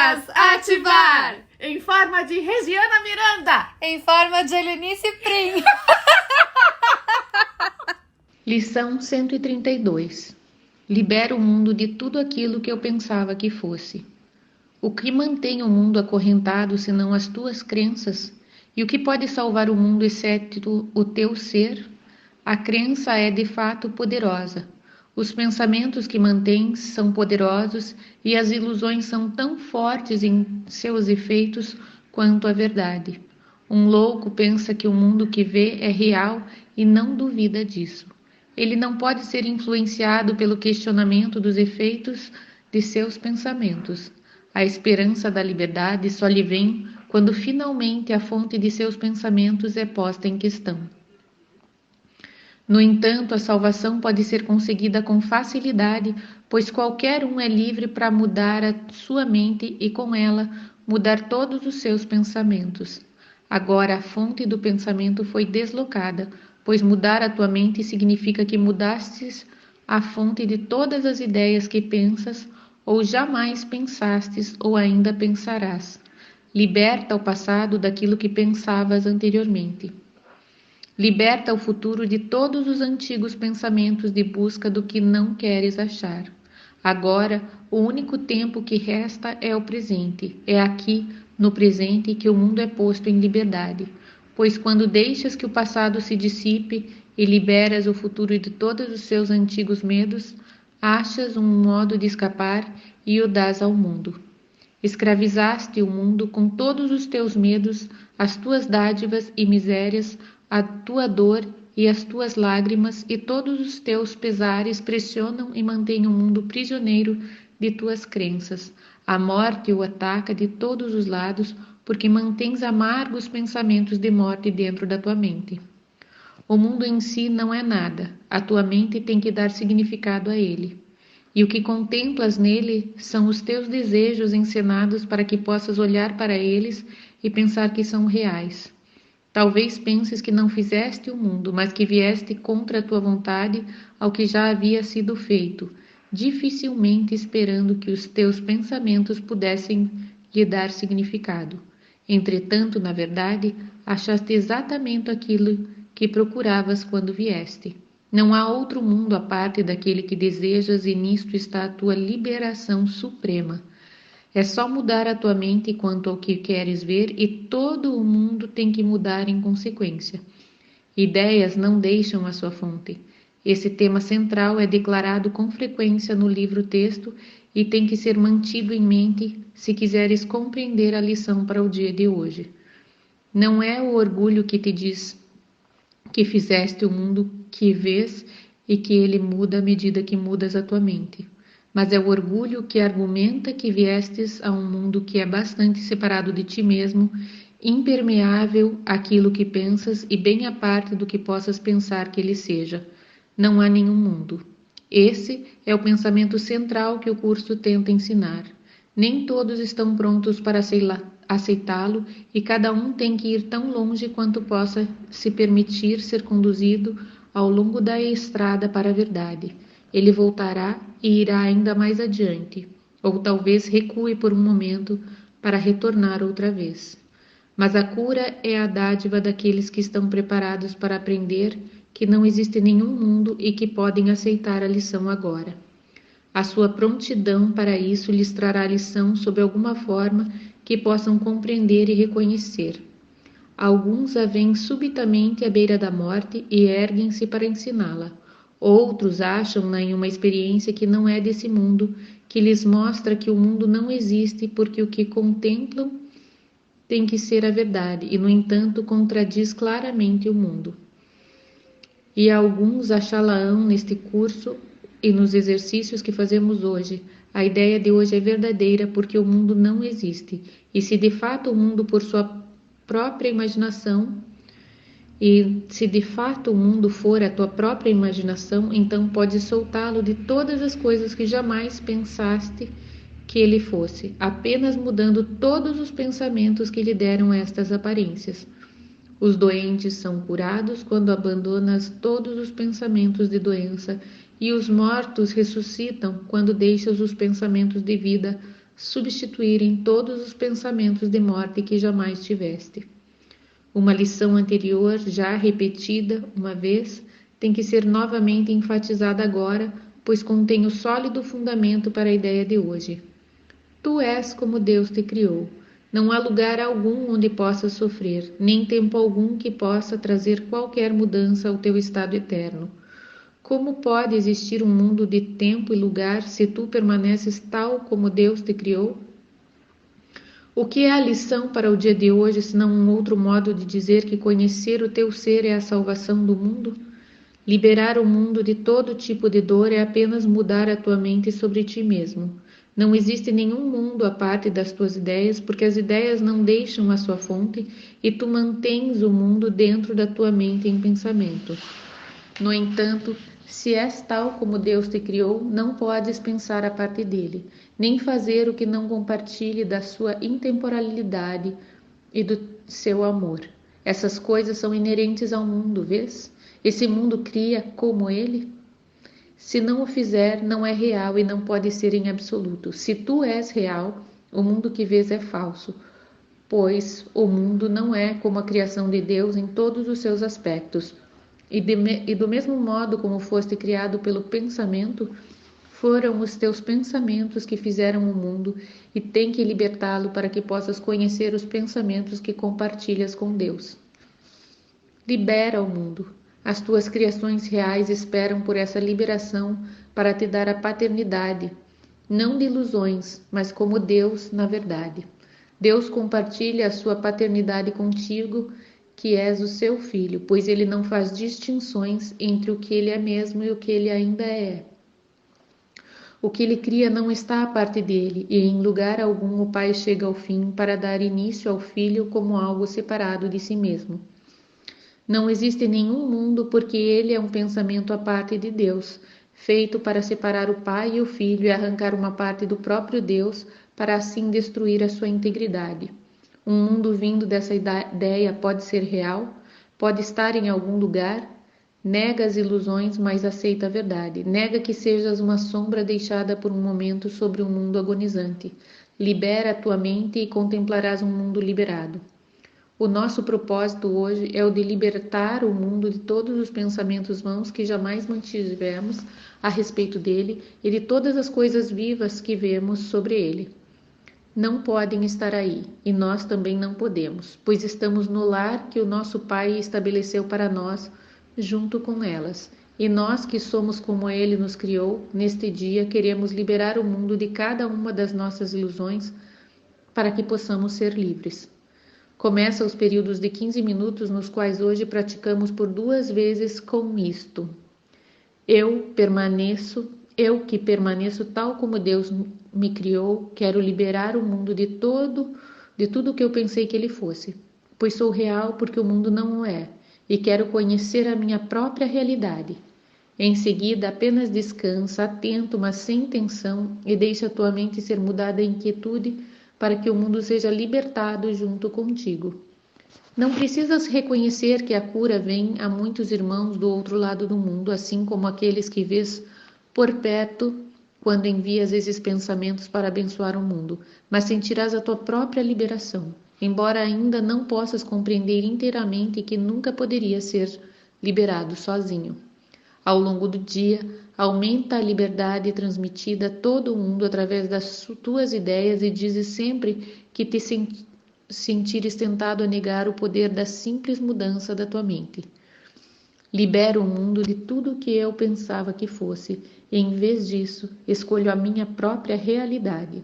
Ondas ativar! Em forma de Regiana Miranda! Em forma de Helenice Prim! Lição 132. Libera o mundo de tudo aquilo que eu pensava que fosse. O que mantém o mundo acorrentado senão as tuas crenças? E o que pode salvar o mundo exceto o teu ser? A crença é de fato poderosa. Os pensamentos que mantens são poderosos e as ilusões são tão fortes em seus efeitos quanto a verdade. Um louco pensa que o mundo que vê é real e não duvida disso. Ele não pode ser influenciado pelo questionamento dos efeitos de seus pensamentos. A esperança da liberdade só lhe vem quando finalmente a fonte de seus pensamentos é posta em questão. No entanto, a salvação pode ser conseguida com facilidade, pois qualquer um é livre para mudar a sua mente e, com ela, mudar todos os seus pensamentos. Agora, a fonte do pensamento foi deslocada, pois mudar a tua mente significa que mudastes a fonte de todas as ideias que pensas, ou jamais pensastes ou ainda pensarás. Liberta o passado daquilo que pensavas anteriormente. Liberta o futuro de todos os antigos pensamentos de busca do que não queres achar. Agora, o único tempo que resta é o presente. É aqui, no presente, que o mundo é posto em liberdade. Pois quando deixas que o passado se dissipe e liberas o futuro de todos os seus antigos medos, achas um modo de escapar e o dás ao mundo. Escravizaste o mundo com todos os teus medos, as tuas dádivas e misérias, a tua dor e as tuas lágrimas, e todos os teus pesares pressionam e mantêm o mundo prisioneiro de tuas crenças. A morte o ataca de todos os lados, porque mantens amargos pensamentos de morte dentro da tua mente. O mundo em si não é nada, a tua mente tem que dar significado a ele. E o que contemplas nele são os teus desejos encenados para que possas olhar para eles e pensar que são reais. Talvez penses que não fizeste o mundo, mas que vieste contra a tua vontade ao que já havia sido feito, dificilmente esperando que os teus pensamentos pudessem lhe dar significado. Entretanto, na verdade, achaste exatamente aquilo que procuravas quando vieste. Não há outro mundo à parte daquele que desejas, e nisto está a tua liberação suprema. É só mudar a tua mente quanto ao que queres ver e todo o mundo tem que mudar em consequência. Ideias não deixam a sua fonte. Esse tema central é declarado com frequência no livro-texto e tem que ser mantido em mente se quiseres compreender a lição para o dia de hoje. Não é o orgulho que te diz que fizeste o mundo que vês e que ele muda à medida que mudas a tua mente. Mas é o orgulho que argumenta que viestes a um mundo que é bastante separado de ti mesmo, impermeável àquilo que pensas e bem à parte do que possas pensar que ele seja. Não há nenhum mundo. Esse é o pensamento central que o curso tenta ensinar. Nem todos estão prontos para aceitá-lo e cada um tem que ir tão longe quanto possa se permitir ser conduzido ao longo da estrada para a verdade. Ele voltará e irá ainda mais adiante, ou talvez recue por um momento para retornar outra vez. Mas a cura é a dádiva daqueles que estão preparados para aprender que não existe nenhum mundo e que podem aceitar a lição agora. A sua prontidão para isso lhes trará a lição sob alguma forma que possam compreender e reconhecer. Alguns a veem subitamente à beira da morte e erguem-se para ensiná-la. Outros acham-na em uma experiência que não é desse mundo, que lhes mostra que o mundo não existe porque o que contemplam tem que ser a verdade e, no entanto, contradiz claramente o mundo. E alguns achá-la-ão neste curso e nos exercícios que fazemos hoje. A ideia de hoje é verdadeira porque o mundo não existe. E se de fato o mundo por sua própria imaginação E se de fato o mundo for a tua própria imaginação, então podes soltá-lo de todas as coisas que jamais pensaste que ele fosse, apenas mudando todos os pensamentos que lhe deram estas aparências. Os doentes são curados quando abandonas todos os pensamentos de doença, e os mortos ressuscitam quando deixas os pensamentos de vida substituírem todos os pensamentos de morte que jamais tiveste. Uma lição anterior, já repetida uma vez, tem que ser novamente enfatizada agora, pois contém o sólido fundamento para a ideia de hoje. Tu és como Deus te criou. Não há lugar algum onde possas sofrer, nem tempo algum que possa trazer qualquer mudança ao teu estado eterno. Como pode existir um mundo de tempo e lugar se tu permaneces tal como Deus te criou? O que é a lição para o dia de hoje, senão um outro modo de dizer que conhecer o teu ser é a salvação do mundo? Liberar o mundo de todo tipo de dor é apenas mudar a tua mente sobre ti mesmo. Não existe nenhum mundo à parte das tuas ideias, porque as ideias não deixam a sua fonte e tu mantens o mundo dentro da tua mente em pensamento. No entanto, se és tal como Deus te criou, não podes pensar a parte dele, nem fazer o que não compartilhe da sua intemporalidade e do seu amor. Essas coisas são inerentes ao mundo, vês? Esse mundo cria como ele? Se não o fizer, não é real e não pode ser em absoluto. Se tu és real, o mundo que vês é falso, pois o mundo não é como a criação de Deus em todos os seus aspectos. E do mesmo modo como foste criado pelo pensamento, foram os teus pensamentos que fizeram o mundo e tem que libertá-lo para que possas conhecer os pensamentos que compartilhas com Deus. Libera o mundo. As tuas criações reais esperam por essa liberação para te dar a paternidade, não de ilusões, mas como Deus na verdade. Deus compartilha a sua paternidade contigo, que és o seu filho, pois ele não faz distinções entre o que ele é mesmo e o que ele ainda é. O que ele cria não está à parte dele, e em lugar algum o Pai chega ao fim para dar início ao Filho como algo separado de si mesmo. Não existe nenhum mundo porque ele é um pensamento à parte de Deus, feito para separar o Pai e o Filho e arrancar uma parte do próprio Deus para assim destruir a sua integridade. Um mundo vindo dessa ideia pode ser real, pode estar em algum lugar. Nega as ilusões, mas aceita a verdade. Nega que sejas uma sombra deixada por um momento sobre um mundo agonizante. Libera a tua mente e contemplarás um mundo liberado. O nosso propósito hoje é o de libertar o mundo de todos os pensamentos vãos que jamais mantivemos a respeito dele e de todas as coisas vivas que vemos sobre ele. Não podem estar aí, e nós também não podemos, pois estamos no lar que o nosso Pai estabeleceu para nós, junto com elas. E nós que somos como Ele nos criou, neste dia queremos liberar o mundo de cada uma das nossas ilusões para que possamos ser livres. Começa os períodos de 15 minutos nos quais hoje praticamos por 2 vezes com isto. Eu que permaneço tal como Deus me criou, quero liberar o mundo de tudo que eu pensei que ele fosse, pois sou real porque o mundo não o é, e quero conhecer a minha própria realidade. Em seguida, apenas descansa, atento, mas sem tensão, e deixa a tua mente ser mudada em quietude para que o mundo seja libertado junto contigo. Não precisas reconhecer que a cura vem a muitos irmãos do outro lado do mundo, assim como aqueles que vês por perto quando envias esses pensamentos para abençoar o mundo, mas sentirás a tua própria liberação, embora ainda não possas compreender inteiramente que nunca poderia ser liberado sozinho. Ao longo do dia, aumenta a liberdade transmitida a todo o mundo através das tuas ideias e dizes sempre que te sentires tentado a negar o poder da simples mudança da tua mente. Libero o mundo de tudo o que eu pensava que fosse, e em vez disso, escolho a minha própria realidade.